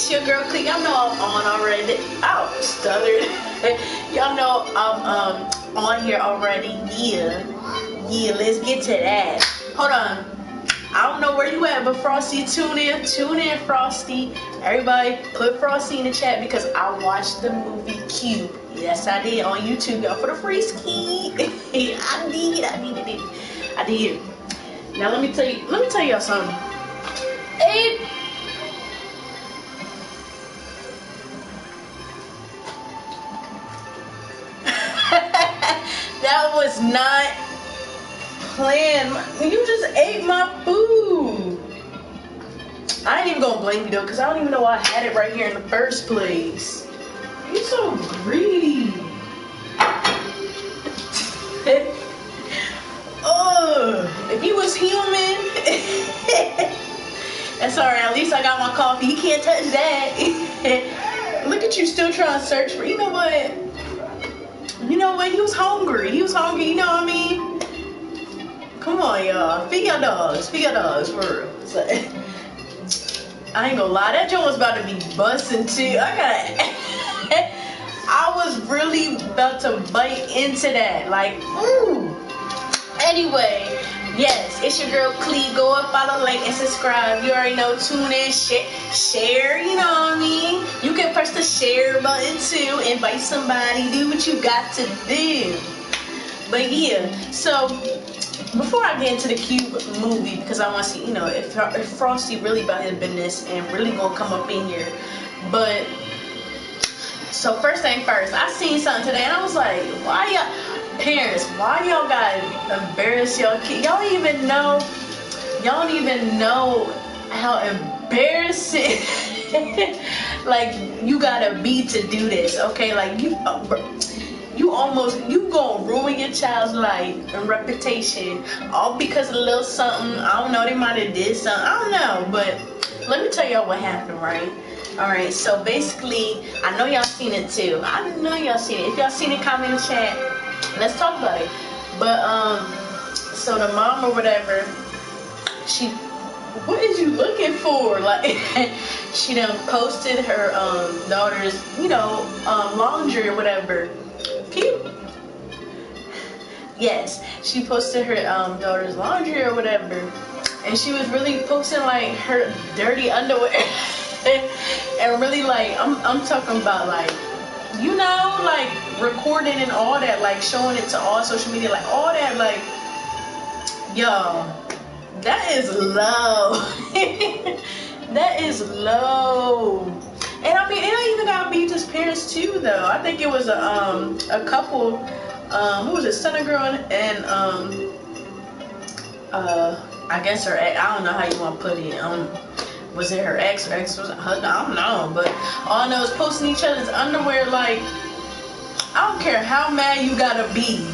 it's your girl Clee. Y'all know I'm on already. Ow, stuttered. Y'all know I'm on here already. Yeah, let's get to that. Hold on. I don't know where you at, but Frosty, tune in, Frosty. Everybody, put Frosty in the chat because I watched the movie Cube. Yes, I did on YouTube, y'all, for the free ski. I did. Now let me tell y'all something. That was not planned. You just ate my food. I ain't even gonna blame you though, because I don't even know why I had it right here in the first place. You're so greedy. If you was human, that's alright. At least I got my coffee. You can't touch that. Look at you still trying to search for. You know what? He was hungry. You know what I mean? Come on, y'all. Feed your dogs. For real. So, I ain't gonna lie. That joint was about to be busting too. I was really about to bite into that. Like, ooh. Anyway, yes, it's your girl Clee. Go up, follow, like, and subscribe. You already know. Tune in, share. You know what I mean? You can press the share button too. Invite somebody. Do what you got to do. But yeah, so before I get into the Cube movie, because I want to see, if Frosty really about his business and really gonna come up in here. But so first thing first, I seen something today and I was like, why y'all gotta embarrass y'all kids? Y'all don't even know how embarrassing like you gotta be to do this, okay? Like you gonna ruin your child's life and reputation all because of a little something. I don't know, they might have did something, I don't know, but let me tell y'all what happened, right? Alright, so basically, I know y'all seen it too. If y'all seen it, comment in the chat. Let's talk about it. But so the mom or whatever, what is you looking for? Like, she done posted her daughter's, laundry or whatever. Yes, she posted her daughter's laundry or whatever, and she was really posting like her dirty underwear, and really like I'm talking about like, like recording and all that, like showing it to all social media, like all that, like, yo, that is low. That is low. And I mean, it don't even gotta be just parents too, though. I think it was a couple, who was it, Stunner Girl and I guess her ex, I don't know how you want to put it. Was it her ex or ex was her? I don't know, but all I know is posting each other's underwear. Like, I don't care how mad you gotta be.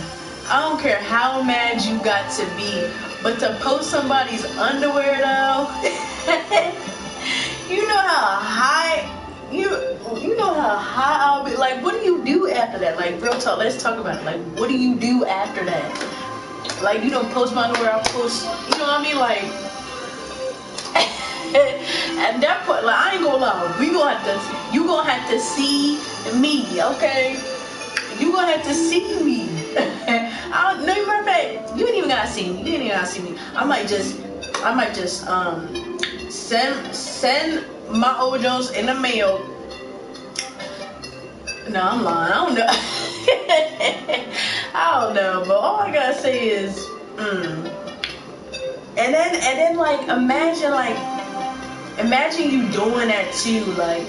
I don't care how mad you got to be, but to post somebody's underwear though, you know how high. You know how high I'll be. Like, what do you do after that? Like, real talk, let's talk about it. Like, what do you do after that? Like, you don't post my underwear, I'll post, you know what I mean? Like, at that point, like, I ain't gonna lie, you gonna have to see me, okay? You gonna have to see me. No, you matter of fact, you ain't even gotta see me. I might just send my old Jones in the mail. No, I'm lying. I don't know. I don't know, but all I gotta say is, And then like imagine you doing that too, like,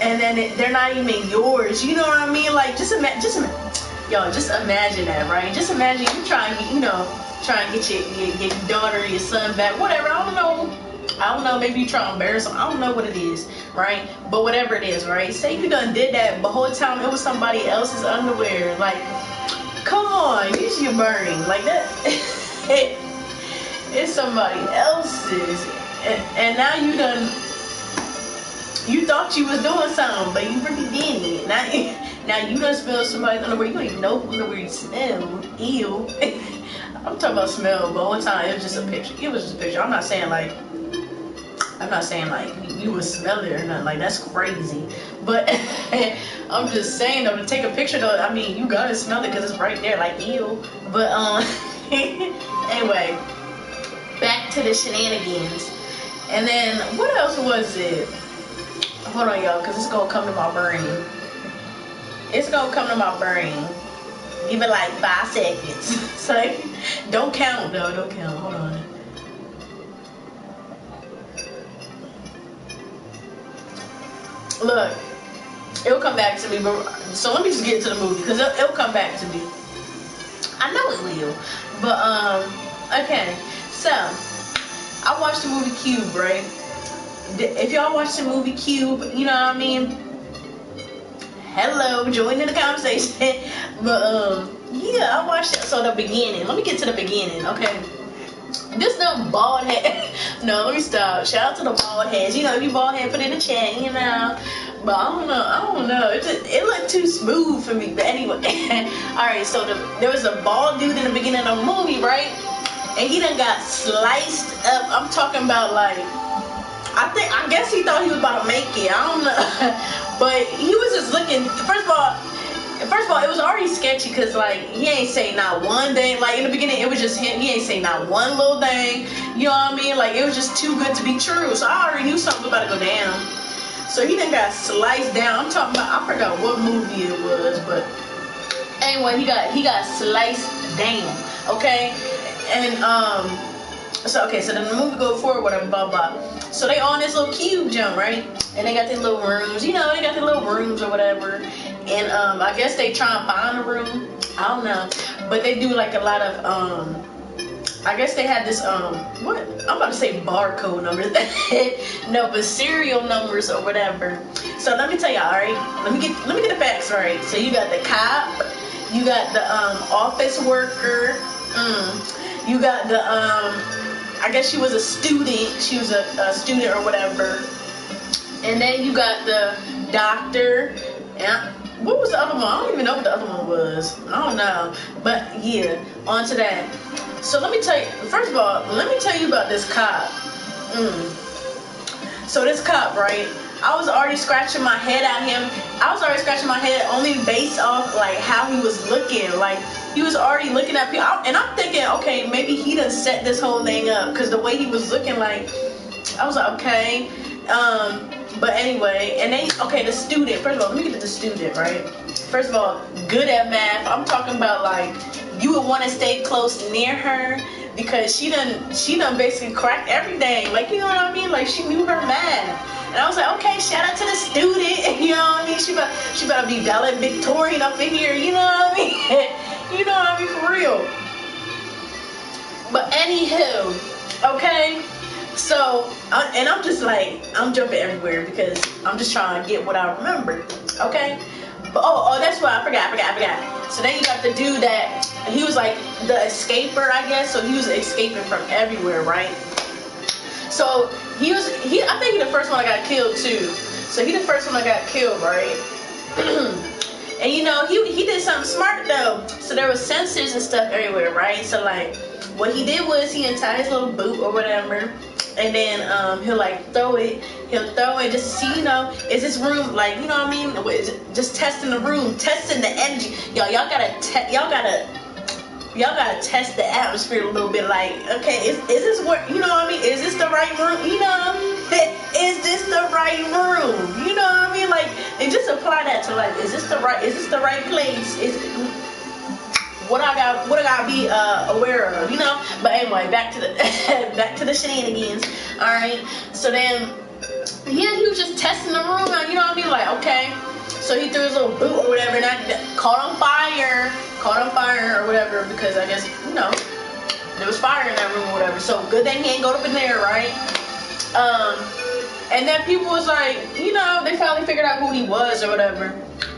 and then they're not even yours. You know what I mean? Like, just imagine that, right? Just imagine you try and get your daughter or your son back, whatever. I don't know, maybe you try to embarrass them. I don't know what it is, right? But whatever it is, right? Say you done did that, but the whole time it was somebody else's underwear. Like, come on, you should be burning. Like that. It's somebody else's. And now you thought you was doing something, but you really didn't. Now you done smelled somebody's underwear. You don't even know who underwear you smell. Ew. I'm talking about smell, but the whole time it was just a picture. It was just a picture. I'm not saying like I'm not saying like you would smell it or nothing, like that's crazy. But I'm just saying though, to take a picture though, I mean you gotta smell it because it's right there, like ew. But anyway, back to the shenanigans. And then what else was it? Hold on y'all, because it's gonna come to my brain. It's gonna come to my brain. Give it like 5 seconds. So don't count though, don't count. Hold on. Look, it'll come back to me, but so let me just get to the movie because it'll come back to me. I know it will. But okay. So I watched the movie Cube, right? If y'all watched the movie Cube, you know what I mean? Hello, join in the conversation. But yeah, I watched it. So the beginning. Let me get to the beginning, okay? This dumb bald head. No, let me stop. Shout out to the bald heads. You know, if you bald head, put it in the chat, you know. But I don't know. It looked too smooth for me. But anyway. Alright, so there was a bald dude in the beginning of the movie, right? And he done got sliced up. I'm talking about like, I guess he thought he was about to make it. I don't know. But he was just looking, first of all, it was already sketchy because, like, he ain't say not one thing. Like, in the beginning, it was just him. He ain't say not one little thing. You know what I mean? Like, it was just too good to be true. So I already knew something was about to go down. So he done got sliced down. I'm talking about, I forgot what movie it was, but anyway, he got sliced down. Okay? And, so then the movie go forward, whatever, blah, blah. So they on this little cube jump, right? And they got their little rooms, you know, they got their little rooms or whatever. And I guess they try and find a room. I don't know. But they do like a lot of, I guess they had this, what? I'm about to say barcode numbers. No, but serial numbers or whatever. So let me tell y'all, alright? Let me get the facts right. So you got the cop, you got the office worker, you got the I guess she was a student. She was a student or whatever. And then you got the doctor. And what was the other one? I don't even know what the other one was. I don't know. But yeah, on to that. So let me tell you, first of all, let me tell you about this cop. So this cop, right? I was already scratching my head at him. I was already scratching my head only based off like how he was looking. Like he was already looking at people, and I'm thinking, okay, maybe he done set this whole thing up because the way he was looking, like I was like, okay. But anyway, and then the student. First of all, let me get to the student, right? First of all, good at math. I'm talking about like you would want to stay close near her because she done basically cracked everything. Like, you know what I mean? Like she knew her math. And I was like, okay, shout out to the student. You know what I mean? She better be valedictorian up in here. You know what I mean? You know what I mean, for real. But anywho, okay. So, and I'm just like, I'm jumping everywhere because I'm just trying to get what I remember. Okay. But oh, that's why I forgot. So then you got the dude that he was like the escaper, I guess. So he was escaping from everywhere, right? So I think he the first one that got killed too. So he the first one that got killed, right? And you know, he did something smart though. So there was sensors and stuff everywhere, right? So like what he did was he untied his little boot or whatever, and then he'll throw it just to see, you know, is this room like, you know what I mean? Just testing the room, testing the energy. Y'all gotta test the atmosphere a little bit. Like, okay, is this where, you know what I mean? Is this the right room? You know what I mean? Is this the right room? You know what I mean? Like, they just apply that to like, is this the right place? Is what I gotta be aware of, you know? But anyway, back to the shenanigans. All right. So then, yeah, he was just testing the room out. You know what I mean? Like, okay. So he threw his little boot or whatever, and that caught on fire or whatever, because I guess, you know, there was fire in that room or whatever. So good thing he ain't go up in there, right? And then people was like, you know, they finally figured out who he was or whatever.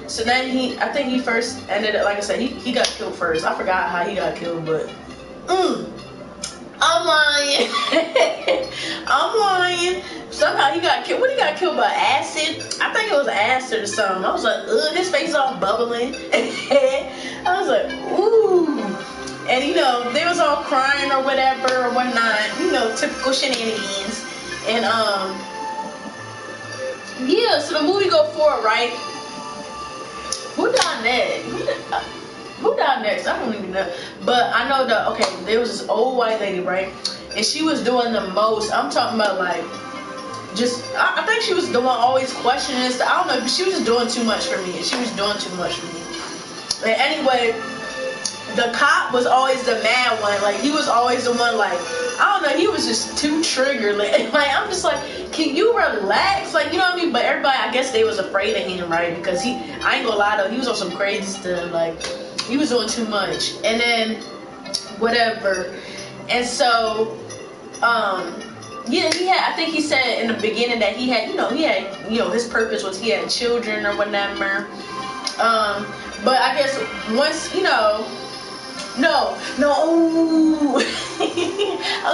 So then I think he first ended up, like I said, he got killed first. I forgot how he got killed, but I'm lying. I'm lying. Somehow he got killed. What, he got killed by acid? I think it was acid or something. I was like, ugh, his face all bubbling. I was like, ooh. And you know, they was all crying or whatever or whatnot. You know, typical shenanigans. And yeah, so the movie go forward, right? Who died next? Who died next? I don't even know. But I know that, okay, there was this old white lady, right? And she was doing the most. I'm talking about like, just, I think she was the one always questioning this. I don't know, but she was just doing too much for me. She was doing too much for me. And anyway, the cop was always the mad one. Like, he was always the one, like, I don't know, he was just too triggered. Like, I'm just like, can you relax? Like, you know what I mean? But everybody, I guess they was afraid of him, right? Because I ain't gonna lie though, he was on some crazy stuff. Like, he was doing too much. And then, whatever. And so, yeah, I think he said in the beginning that he had, his purpose was he had children or whatever. But I guess once, no.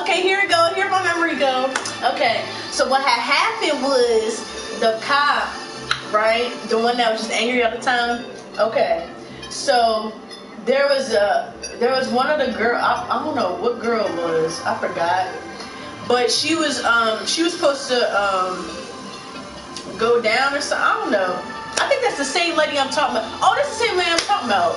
Okay, here we go. Here my memory go. Okay, so what had happened was the cop, right, the one that was just angry all the time. Okay, so there was one of the girl. I don't know what girl it was. I forgot. But she was supposed to go down or something. I don't know. I think that's the same lady I'm talking about. Oh, that's the same lady I'm talking about.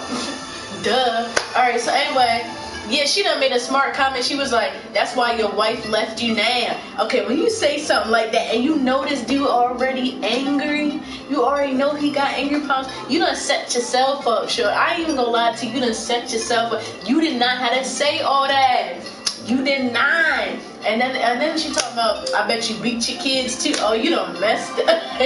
Duh. Alright, so anyway, yeah, she done made a smart comment. She was like, that's why your wife left you now. Okay, when you say something like that and you know this dude already angry, you already know he got angry problems, you done set yourself up, sure. I ain't even gonna lie to you, you done set yourself up. You did not have to say all that. You did not. And then she talking about, I bet you beat your kids too. Oh, you done messed up.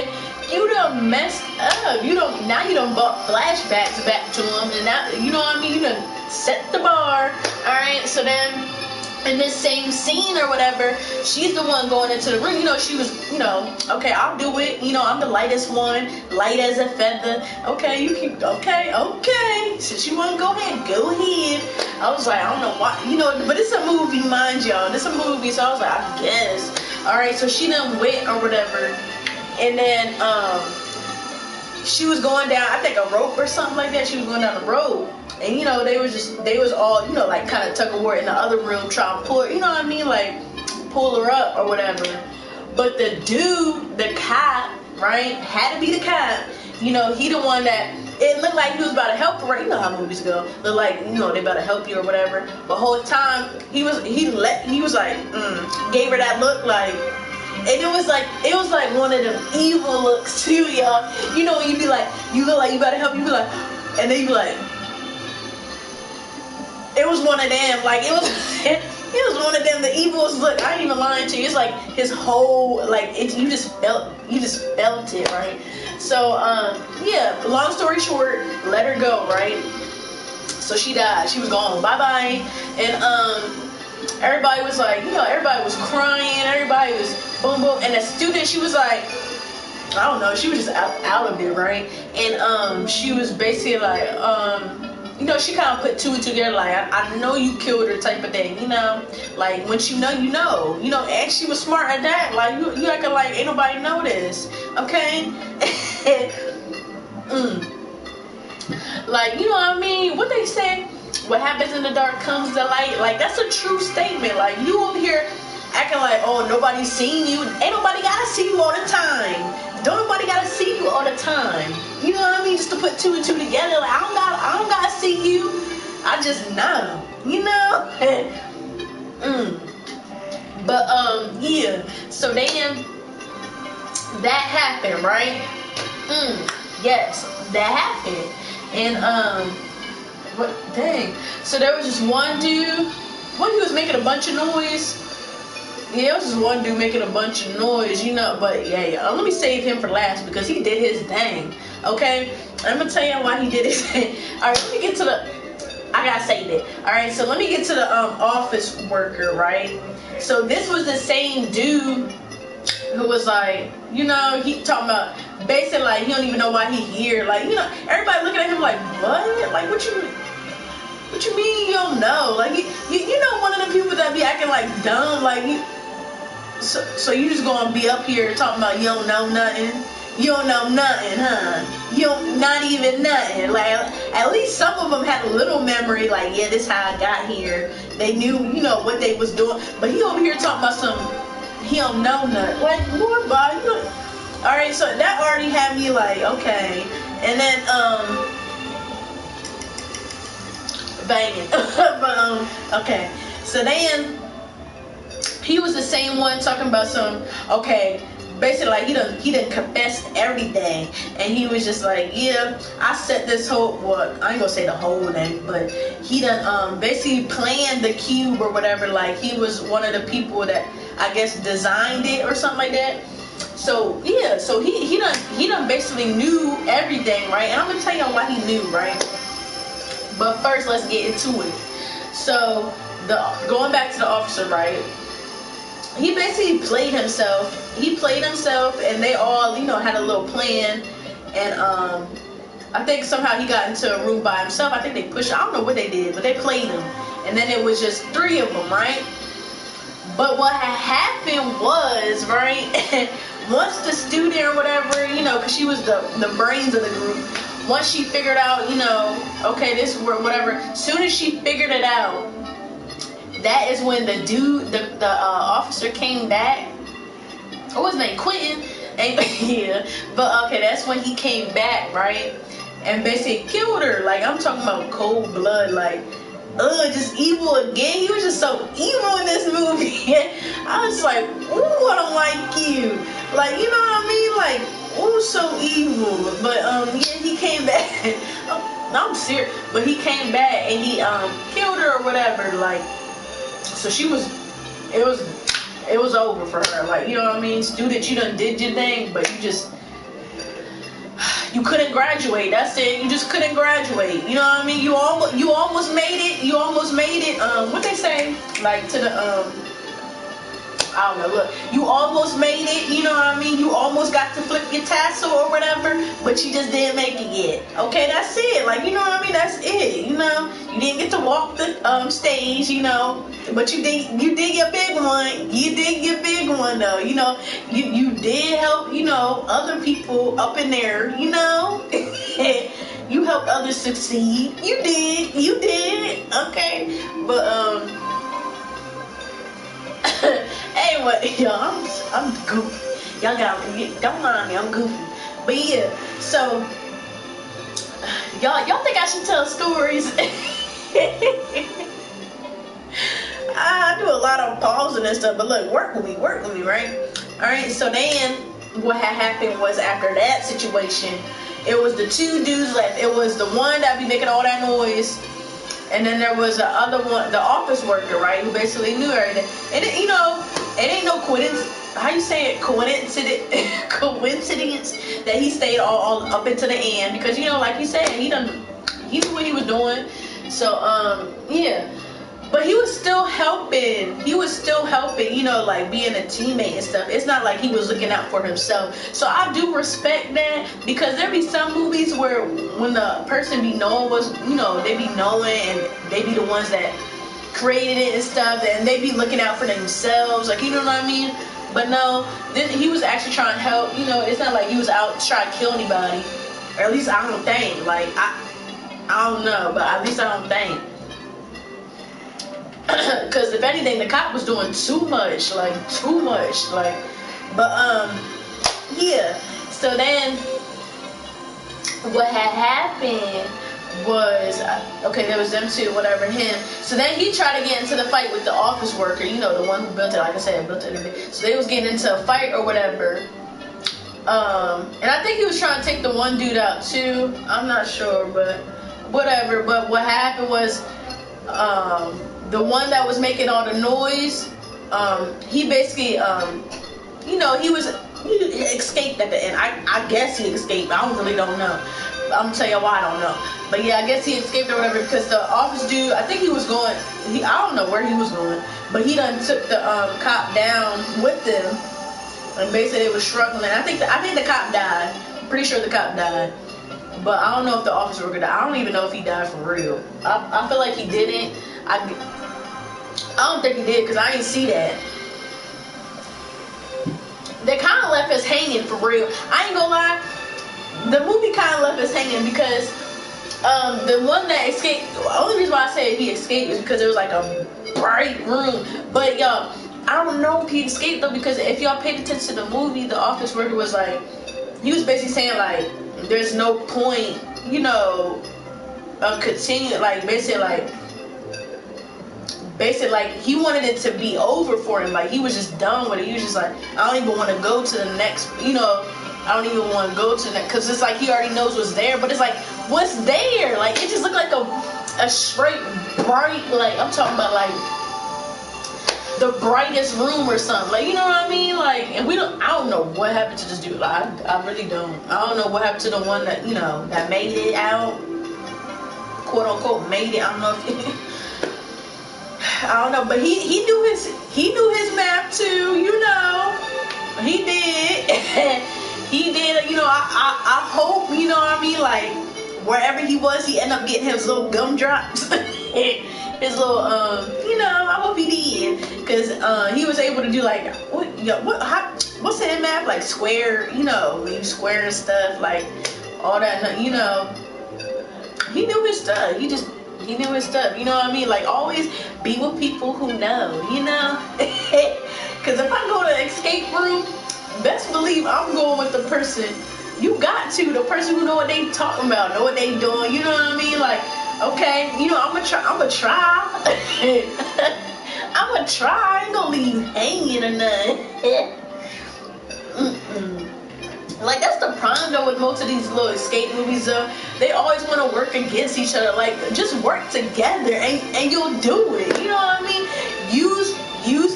You done messed up. Now you done brought flashbacks back to him, and now, you know what I mean? You done set the bar. Alright, so then in this same scene or whatever, she's the one going into the room. She was, okay, I'll do it. I'm the lightest one, light as a feather. Okay, you keep, okay. Since you want to go ahead. I was like, I don't know why, but it's a movie, mind y'all. It's a movie, so I was like, I guess. Alright, so she done went or whatever. And then she was going down, I think a rope or something like that. She was going down the road. And they was all, like kind of tug of war in the other room trying to pull her, you know what I mean? Like pull her up or whatever. But the dude, the cop, right, had to be the cop. He the one that, it looked like he was about to help her, right? You know how movies go. Look like, they about to help you or whatever. But whole time, he was like, gave her that look like, and it was like one of them evil looks too, y'all. When you be like, you look like you gotta help, you be like, and then you be like, it was one of them, like, it was one of them, the evilest look. I ain't even lying to you. It's like his whole, like, you just felt it, right? So, yeah, long story short, let her go, right? So she died. She was gone. Bye-bye. And, everybody was like, everybody was crying, everybody was boom boom, and the student, she was like, I don't know, she was just out of it, right? And she was basically like, she kind of put two and two together, like, I know you killed her type of thing, like, once you know, and she was smart at that, like, you acting like ain't nobody know this, okay? Like, you know what I mean? What they say? What happens in the dark comes to light. Like, that's a true statement. Like, you over here acting like, oh, nobody's seen you. Ain't nobody gotta see you all the time. Don't nobody gotta see you all the time. You know what I mean? Just to put two and two together. Like, I don't gotta see you. I just know. But yeah. So then that happened, right? Yes, that happened. And what, dang. So there was just one dude, he was making a bunch of noise. Yeah, it was just one dude making a bunch of noise, but yeah. Let me save him for last because he did his thing, okay? I'm gonna tell you why he did his thing. Alright, let me get to I gotta save it. Alright, so let me get to the office worker, right? So this was the same dude who was like, he talking about, basically like, he don't even know why he here. Like, everybody looking at him like, what? Like, what you mean you don't know? Like, you know one of them people that be acting like dumb, like, so you just gonna be up here talking about you don't know nothing? You don't know nothing, huh? You don't, not even nothing. Like, at least some of them had a little memory, like, yeah, this how I got here. They knew, what they was doing. But he over here talking about he don't know nothing. Like, boy, Bob, you know. All right, so that already had me like, okay. And then banging. But okay. So then he was the same one talking about some, okay, basically like he done confessed everything, and he was just like, yeah, I set this whole, well, I ain't gonna say the whole thing, but he done basically planned the cube or whatever. Like, he was one of the people that I guess designed it or something like that. So yeah, so he done basically knew everything, right? And I'm gonna tell y'all why he knew, right? But first, let's get into it. So going back to the officer, right? He basically played himself. He played himself, and they all, you know, had a little plan. And I think somehow he got into a room by himself. I think they pushed. I don't know what they did, but they played him. And then it was just 3 of them, right? But what had happened was, right, once the student or whatever, you know, because she was the brains of the group, once she figured out, you know, okay, this whatever, as soon as she figured it out, that is when the dude, the officer came back. What was his name? Quentin. And, yeah, but okay, that's when he came back, right, and basically killed her. Like, I'm talking about cold blood, like, just evil again. He was just so evil in this movie. I was like, ooh, I don't like you. Like, you know what I mean? Like, ooh, so evil. But yeah, he came back. No, I'm serious. But he came back and he killed her or whatever. Like, so it was over for her. Like, you know what I mean? Student, you done did your thing, but you couldn't graduate. That's it. You just couldn't graduate. You know what I mean? You almost made it. You almost made it. What they say? Like, to the I don't know. Look, you almost made it. You know what I mean? You almost got to flip your tassel or whatever, but you just didn't make it yet. Okay, that's it. Like, you know what I mean? That's it. You know, you didn't get to walk the stage. You know, but you did your big one. You did your big one though. You know, you did help, you know, other people up in there. You know, you helped others succeed. You did. Okay, but anyway, y'all, I'm goofy. Y'all don't mind me, I'm goofy. But yeah, so y'all think I should tell stories? I do a lot of pausing and stuff, but look, work with me, right? All right. So then, what had happened was, after that situation, it was the 2 dudes left. It was the one that be making all that noise. And then there was the other one, the office worker, right, who basically knew everything. And it, you know, it ain't no coincidence. How you say it? Coincidence that he stayed all up into the end, because, you know, like you said, he knew what he was doing. So yeah. But he was still helping. You know, like being a teammate and stuff. It's not like he was looking out for himself. So I do respect that, because there be some movies where when the person be knowing was, you know, they be knowing and they be the ones that created it and stuff, and they be looking out for themselves. Like, you know what I mean? But no, he was actually trying to help. You know, it's not like he was out trying to kill anybody. Or at least I don't think. Like, I don't know, but at least I don't think. Because if anything, the cop was doing too much, like, but yeah. So then what had happened was, okay, there was them 2, whatever, him. So then he tried to get into the fight with the office worker, you know, the one who built it. Like I said, built it. So they was getting into a fight or whatever. And I think he was trying to take the one dude out too. I'm not sure, but whatever. But what happened was, the one that was making all the noise, he basically, you know, he escaped at the end. I guess he escaped. I don't know. I'm gonna tell you why I don't know. But yeah, I guess he escaped or whatever, because the office dude, I think he was going, I don't know where he was going, but he done took the cop down with them, and basically they was struggling. I think the cop died. I'm pretty sure the cop died. But I don't know if the office worker died. I don't even know if he died for real. I feel like he didn't. I don't think he did, because I didn't see that. They kind of left us hanging for real. I ain't gonna lie. The movie kind of left us hanging, because the one that escaped, the only reason why I say he escaped is because it was like a bright room. But y'all, I don't know if he escaped though, because if y'all paid attention to the movie, the office worker was like, he was basically saying like, there's no point, you know, continue, like basically like he wanted it to be over for him. Like he was just done with it. He was just like, I don't even want to go to the next, you know, I don't even want to go to the next, because it's like he already knows what's there. But it's like, what's there? Like it just looked like a straight bright, like I'm talking about like the brightest room or something, like, you know what I mean? Like, and I don't know what happened to this dude. Like I really don't. I don't know what happened to the one that, you know, that made it out, quote unquote made it. I don't know if I don't know, but he knew his math too, you know. He did. He did, you know. I hope, you know what I mean, like wherever he was, he ended up getting his little gumdrops. His little you know, I hope he did, because he was able to do like what's it in math, like square, you know, when you square and stuff, like all that, you know. He knew his stuff. He knew his stuff, you know what I mean? Like, always be with people who know, you know? Because if I go to an escape room, best believe I'm going with the person, you got to, the person who know what they talking about, know what they doing, you know what I mean? Like, okay, you know, I'm gonna try. I'm gonna try. I ain't gonna leave hanging or nothing. Like, that's the problem though with most of these little escape movies though. They always want to work against each other. Like, just work together and you'll do it. You know what I mean? Use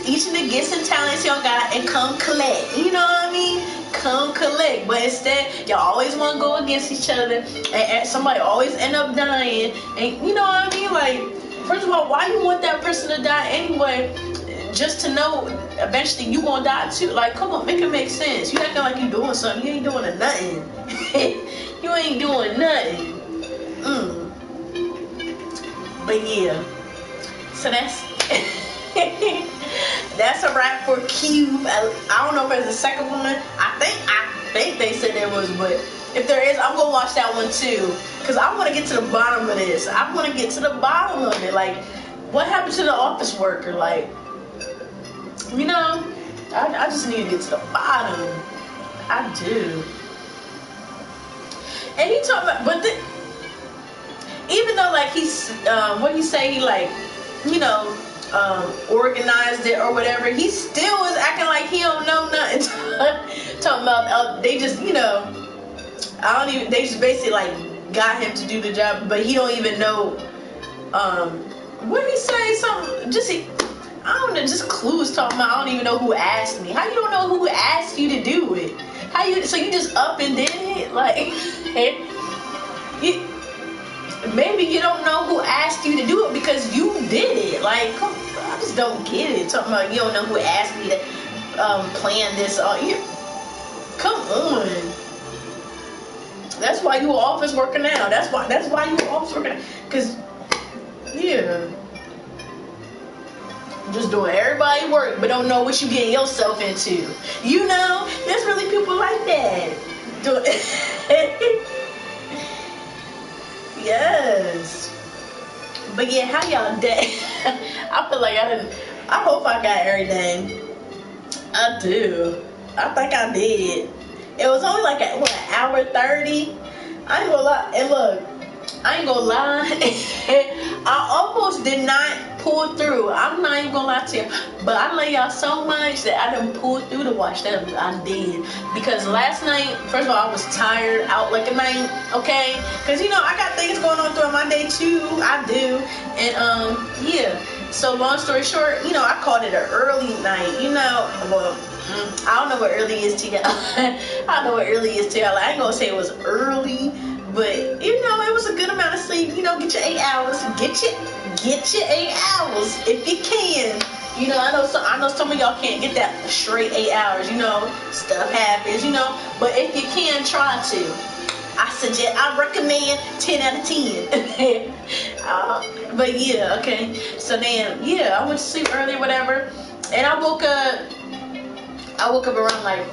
each of the gifts and talents y'all got and come collect. You know what I mean? Come collect. But instead, y'all always want to go against each other, and somebody always end up dying. And you know what I mean? Like, first of all, why you want that person to die anyway? Just to know eventually you gonna die too. Like, come on, make it make sense. You acting like you doing something. You ain't doing nothing. You ain't doing nothing. But yeah, so that's that's a wrap for Cube. I don't know if there's a second one. I think they said there was, but if there is, I'm gonna watch that one too, because I want to get to the bottom of this. I want to get to the bottom of it. Like, what happened to the office worker? Like, you know, I just need to get to the bottom. I do. And he talked about, but even though like he's, what he say, he like, you know, organized it or whatever, he still is acting like he don't know nothing. Talking about, they just, you know, they just basically like got him to do the job, but he don't even know, what did he say? Something, I don't know, just clues talking about, I don't even know who asked me. How you don't know who asked you to do it? So you just up and did it? Like, maybe you don't know who asked you to do it because you did it. Like, come, I just don't get it. Talking about you don't know who asked me to plan this. Come on. That's why you an office worker now. That's why you an office worker now. Cause, yeah. Just doing everybody work, but don't know what you getting yourself into. You know, there's really people like that. Yes. But yeah, how y'all day? I feel like I hope I got everything. I do. I think I did. It was only like an hour 30. I ain't gonna lie. And look, I ain't gonna lie. I almost did not pull through. I'm not even gonna lie to you, but I love y'all so much that I done pulled through to watch that. I did, because last night, first of all, I was tired out like a night, okay, because you know I got things going on throughout my day too. I do. And yeah, so long story short, you know, I called it an early night, you know. Well, I don't know what early is to y'all. I don't know what early is to y'all. I ain't gonna say it was early, but you know, it was a good amount of sleep. You know, get your 8 hours. Get your 8 hours if you can. You know, I know some of y'all can't get that straight 8 hours. You know, stuff happens. You know, but if you can, try to. I recommend 10 out of 10. But yeah, okay. So then, yeah, I went to sleep early, whatever, and I woke up around like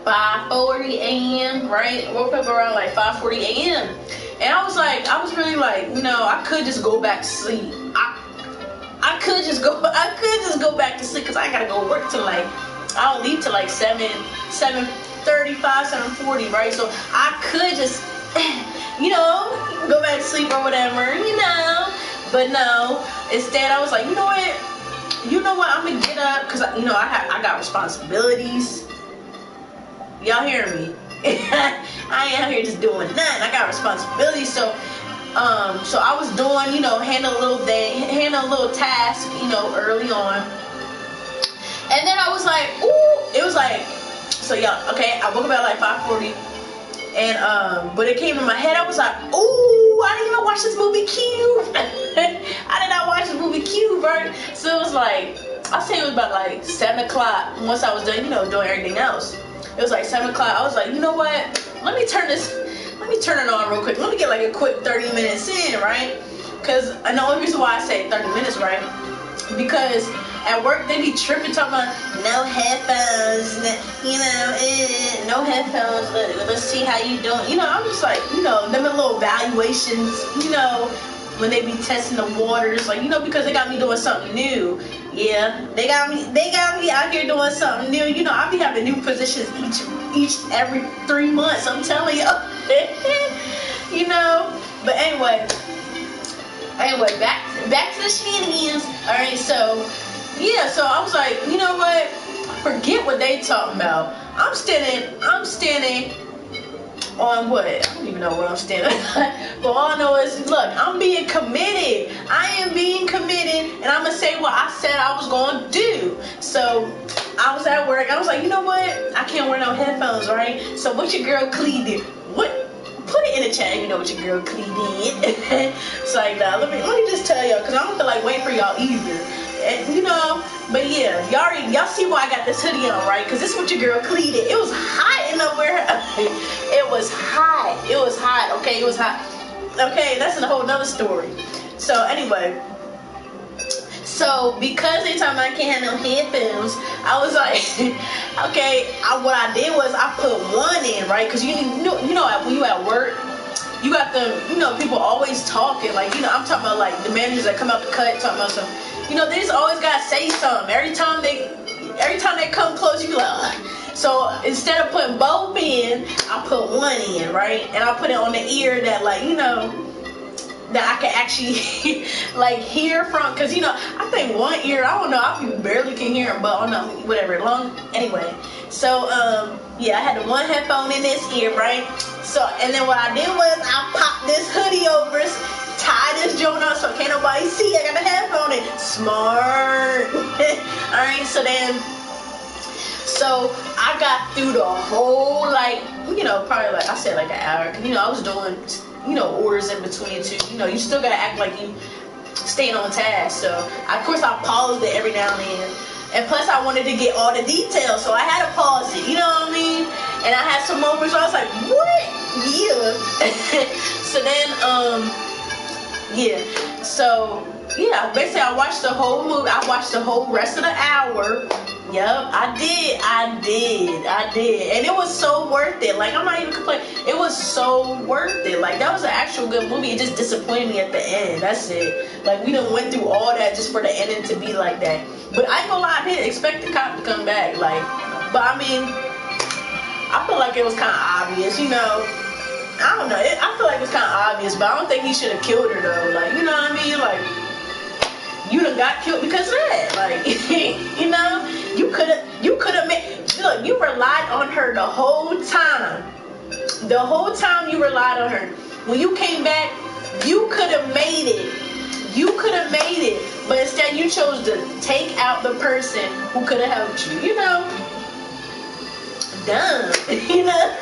5:40 a.m. right? I woke up around like 5:40 a.m. And I was really like, you know, I could just go back to sleep. I I could just go back to sleep because I gotta go work till like, I don't leave till like 7:35, 7:40, right? So I could just, you know, go back to sleep or whatever, you know. But no, instead I was like, you know what, I'm gonna get up because you know I got responsibilities. Y'all hear me? I ain't out here just doing nothing. I got responsibilities, so I was doing, you know, handle a little task, you know, early on, and then I was like, ooh, it was like, so yeah, okay, I woke up at like 5:40, and but it came in my head, I was like, ooh, I didn't even watch this movie Cube. I did not watch this movie Cube, right? So it was like, I say it was about like 7 o'clock once I was done, you know, doing everything else. It was like 7 o'clock. I was like, you know what? Let me turn it on real quick. Let me get like a quick 30 minutes in, right? Because the only reason why I say 30 minutes, right? Because at work they be tripping, talking about no headphones, you know, no headphones. Let's see how you doing. You know, I'm just like, you know, them little evaluations, you know, when they be testing the waters, like, you know, because they got me doing something new. Yeah, they got me out here doing something new. You know, I'll be having new positions every 3 months. I'm telling you. You know. But anyway, back to the shenanigans. All right, so yeah, so I was like, you know what? Forget what they talking about. I'm standing on what? I don't even know what I'm standing on. But all I know is, look, I'm being committed. I am being committed, and I'm going to say what I said I was going to do. So I was at work. I was like, you know what? I can't wear no headphones, right? So what your girl Clee did? What? Put it in the chat if you know what your girl Clee did. It's like, nah, let me just tell y'all, because I don't feel like waiting for y'all either. And, you know, but yeah, y'all see why I got this hoodie on, right? Because this is what your girl Clee did. It was hot in nowhere. It was hot. Okay, it was hot. Okay, that's a whole nother story. So anyway, so because they told me I can't have no headphones, I was like, okay, what I did was I put one in, right? Because you know when you at work, you got the, you know, people always talking, like, you know, I'm talking about like the managers that come out the cut talking about something. You know, they just always gotta say something. Every time they come close, you be like, ugh. So instead of putting both in, I put one in, right? And I put it on the ear that, like, you know, that I can actually like hear from, because, you know, I think one ear, I don't know, I barely can hear them, but I don't know, whatever, anyway. So yeah, I had the one headphone in this ear, right? So, and then what I did was I popped this hoodie over, tie this joint up so can't nobody see. I got the headphone in. Smart. Alright, so I got through the whole, like, you know, probably like I said, like an hour. Cause, you know, I was doing, you know, orders in between too. You know, you still gotta act like you staying on task. So of course I paused it every now and then. And plus I wanted to get all the details, so I had to pause it, you know what I mean? And I had some moments where I was like, what? Yeah. So then, yeah. So, yeah, basically I watched the whole movie. I watched the whole rest of the hour. Yup, I did. And it was so worth it. Like, I'm not even complaining. It was so worth it. Like, that was an actual good movie. It just disappointed me at the end. That's it. Like, we done went through all that just for the ending to be like that. But I ain't gonna lie, I didn't expect the cop to come back. Like, but I mean, I feel like it was kind of obvious, you know. I don't know. I feel like it's kind of obvious, but I don't think he should have killed her though. Like, you know what I mean? Like, you done got killed because of that. Like, you know, you could have made. Look, you relied on her the whole time. The whole time you relied on her. When you came back, you could have made it. But instead, you chose to take out the person who could have helped you. You know, dumb. You know.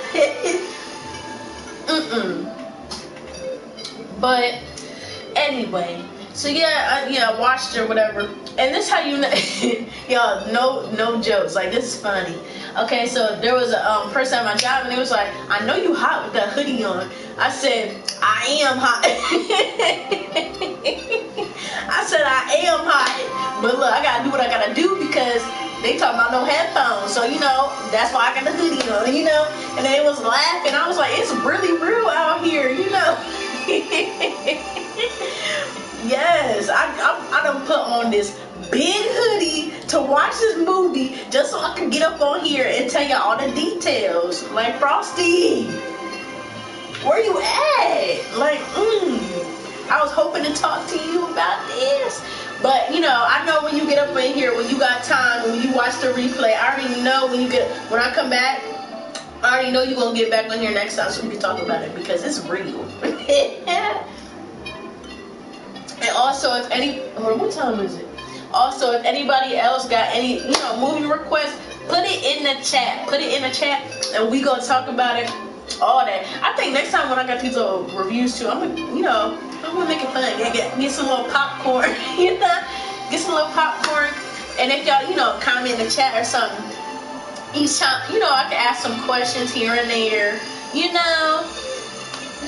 But anyway, so yeah, I watched or whatever, and this how you know, y'all, no jokes, like, this is funny. Okay, so there was a person at my job, and he was like, I know you hot with that hoodie on. I said, I am hot. I said, I am hot, but look, I gotta do what I gotta do because they talking about no headphones, so, you know, that's why I got the hoodie on, you know. And they was laughing. I was like, it's really real out here, you know. Yes, I done put on this just so I can get up on here and tell you all the details. Like, Frosty, where you at? Like, I was hoping to talk to you about this. But, you know, I know when you get up in here, when you got time, when you watch the replay, I already know when I come back, I already know you're going to get back on here next time so we can talk about it because it's real. And also, what time is it? Also, if anybody else got any, movie requests, put it in the chat. Put it in the chat, and we gonna talk about it. All that. I think next time when I got these little reviews too, I'm gonna make it fun. Get some little popcorn. Get some little popcorn. And if y'all, comment in the chat or something, each time, I can ask some questions here and there. I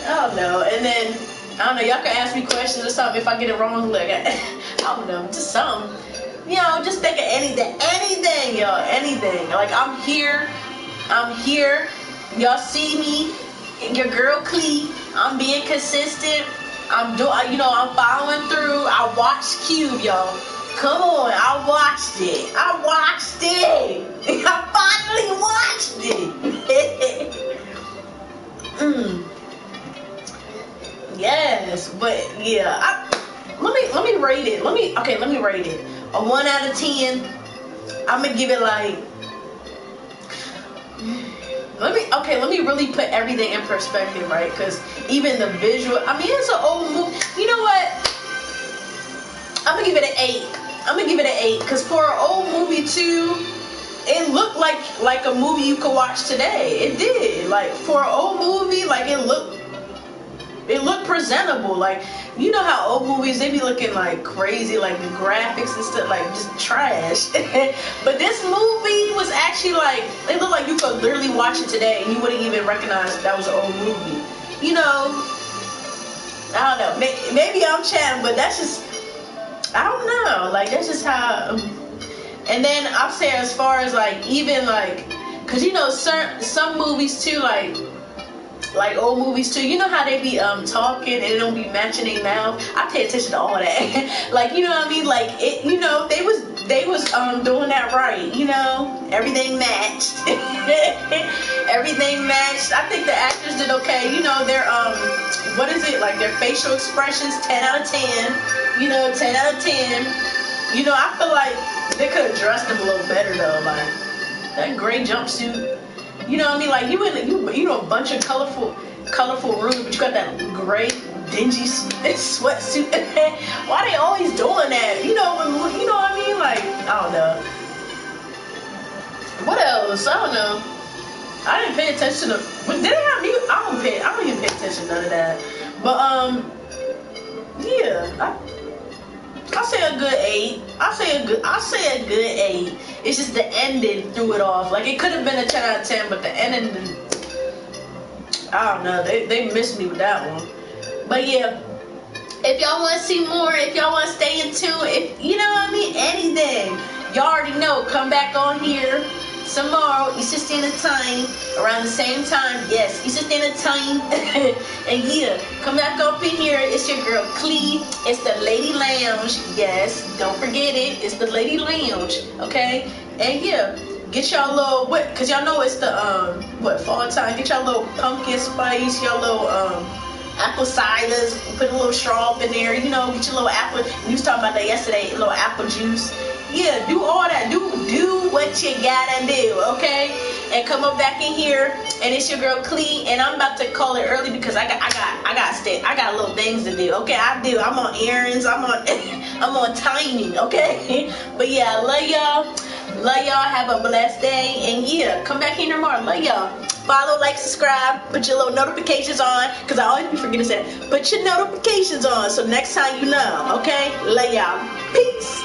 don't know. And then, I don't know, y'all can ask me questions or something if I get it wrong. Like, I don't know, just something. Just think of anything, y'all, anything. Like, I'm here. Y'all see me, your girl Clee. I'm being consistent. I'm following through. I watched Cube, y'all. Come on, I watched it. I finally watched it. Yes, but yeah, let me rate it. Let me rate it. A 1 out of 10. I'm gonna give it like. Let me really put everything in perspective, right? Because even the visual, it's an old movie. You know what? I'm gonna give it an 8. Because for an old movie too, it looked like a movie you could watch today. It did. Like, for an old movie, like, it looked presentable. Like, you know how old movies, they be looking like crazy, like the graphics and stuff, like just trash. But this movie was actually like, it looked like you could literally watch it today and you wouldn't even recognize that was an old movie. I don't know. Maybe I'm chatting, but that's just, I don't know. Like, that's just how. And then I'll say, as far as like, even like, cause some movies too, like old movies too, how they be talking and it don't be matching their mouth. I pay attention to all that. Like, you know what I mean? Like, it, they was doing that right. Everything matched. Everything matched. I think the actors did okay. Their what is it, like, their facial expressions, 10 out of 10. 10 out of 10. I feel like they could have dressed them a little better though. Like, that gray jumpsuit. You know what I mean? Like, you in a bunch of colorful rooms, but you got that gray, dingy sweatsuit. Why they always doing that? You know what I mean? Like, I don't know. What else? I don't know. I didn't pay attention to. But did they have music? I don't even pay attention to none of that. But yeah. I'll say a good 8. I'll say a good 8. It's just the ending threw it off. Like, it could have been a 10 out of 10, but the ending, I don't know. They missed me with that one. But yeah, if y'all want to see more, if y'all want to stay in tune, if anything, y'all already know. Come back on here tomorrow, Eastern Standard Time, around the same time. Yes, Eastern Standard Time. And yeah, come back up in here. It's your girl Clee. It's the Lady Lounge. Yes, don't forget it. It's the Lady Lounge. Okay? And yeah, get y'all little cause y'all know it's the fall time. Get y'all little pumpkin spice, y'all little apple ciders. Put a little straw up in there. Get your little apple. We was talking about that yesterday. A little apple juice. Yeah, do all that. Do what you gotta do, okay? And come up back in here, and it's your girl Clee, and I'm about to call it early because I got little things to do. Okay, I do. I'm on errands. I'm on timing. Okay, but yeah, I love y'all. Love y'all. Have a blessed day, and yeah, come back here tomorrow. Love y'all. Follow, like, subscribe, put your little notifications on, because I always be forgetting to say that. Put your notifications on so next time you know, okay? Love y'all. Peace.